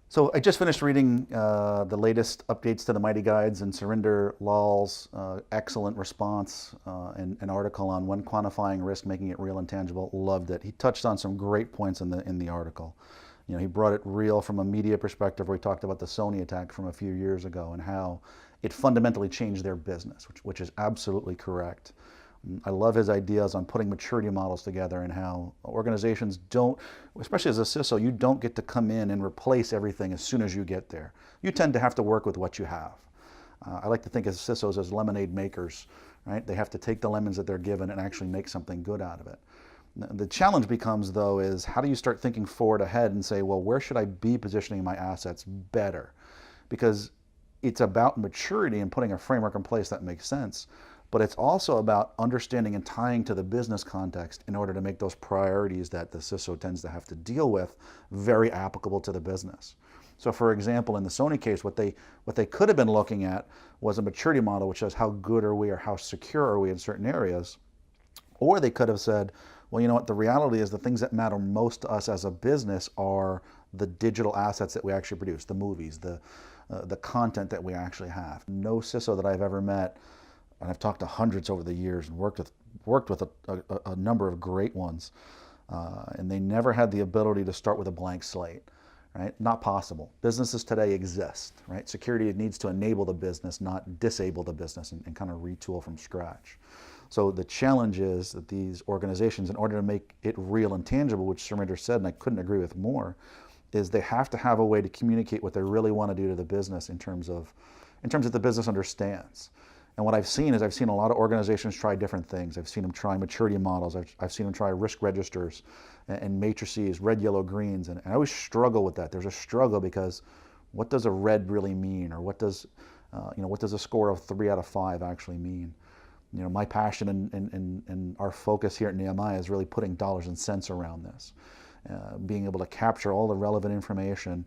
So I just finished reading the latest updates to the Mighty Guides and Surinder Lall's excellent response and an article on when quantifying risk, making it real and tangible. Loved it. He touched on some great points in the article. You know, he brought it real from a media perspective, where he talked about the Sony attack from a few years ago and how it fundamentally changed their business, which is absolutely correct. I love his ideas on putting maturity models together and how organizations don't, especially as a CISO, you don't get to come in and replace everything as soon as you get there. You tend to have to work with what you have. I like to think of CISOs as lemonade makers, right? They have to take the lemons that they're given and actually make something good out of it. The challenge becomes, though, is how do you start thinking forward ahead and say, well, where should I be positioning my assets better? Because it's about maturity and putting a framework in place that makes sense, but it's also about understanding and tying to the business context in order to make those priorities that the CISO tends to have to deal with very applicable to the business. So for example, in the Sony case, what they could have been looking at was a maturity model which says how good are we or how secure are we in certain areas. Or they could have said, well, you know what, the reality is the things that matter most to us as a business are the digital assets that we actually produce, the movies, the content that we actually have. No CISO that I've ever met, and I've talked to hundreds over the years and worked with a number of great ones, and they never had the ability to start with a blank slate, right? Not possible. Businesses today exist, right? Security needs to enable the business, not disable the business and kind of retool from scratch. So the challenge is that these organizations, in order to make it real and tangible, which Surinder said, and I couldn't agree with more, is they have to have a way to communicate what they really want to do to the business in terms of the business understands. And what I've seen is I've seen a lot of organizations try different things. I've seen them try maturity models. I've seen them try risk registers and matrices, red, yellow, greens. And I always struggle with that. There's a struggle because what does a red really mean? Or what does a score of 3 out of 5 actually mean? You know, my passion and our focus here at Nehemiah is really putting dollars and cents around this. Being able to capture all the relevant information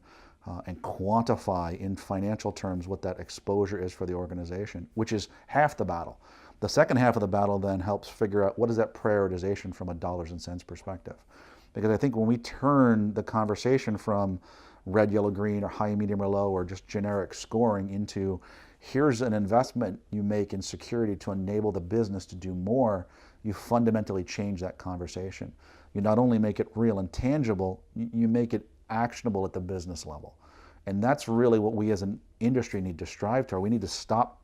and quantify in financial terms what that exposure is for the organization, which is half the battle. The second half of the battle then helps figure out what is that prioritization from a dollars and cents perspective. Because I think when we turn the conversation from red, yellow, green, or high, medium, or low, or just generic scoring into here's an investment you make in security to enable the business to do more, you fundamentally change that conversation. You not only make it real and tangible, you make it actionable at the business level. And that's really what we as an industry need to strive toward. We need to stop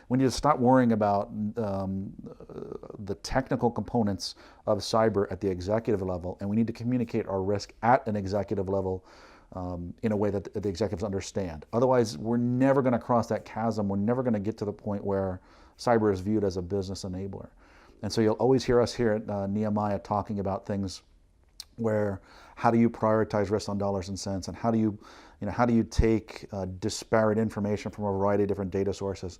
worrying about the technical components of cyber at the executive level, and we need to communicate our risk at an executive level in a way that the executives understand. Otherwise, we're never going to cross that chasm. We're never going to get to the point where cyber is viewed as a business enabler. And so you'll always hear us here at Nehemiah talking about things where how do you prioritize risk on dollars and cents, and how do you take disparate information from a variety of different data sources,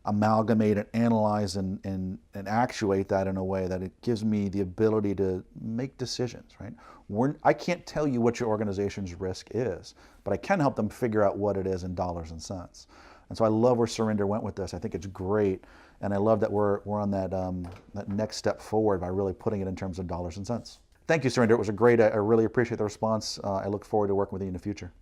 amalgamate and analyze and actuate that in a way that it gives me the ability to make decisions, right? I can't tell you what your organization's risk is, but I can help them figure out what it is in dollars and cents. And so I love where Surinder went with this. I think it's great, and I love that we're on that next step forward by really putting it in terms of dollars and cents. Thank you, Surinder. It was a great, I really appreciate the response. I look forward to working with you in the future.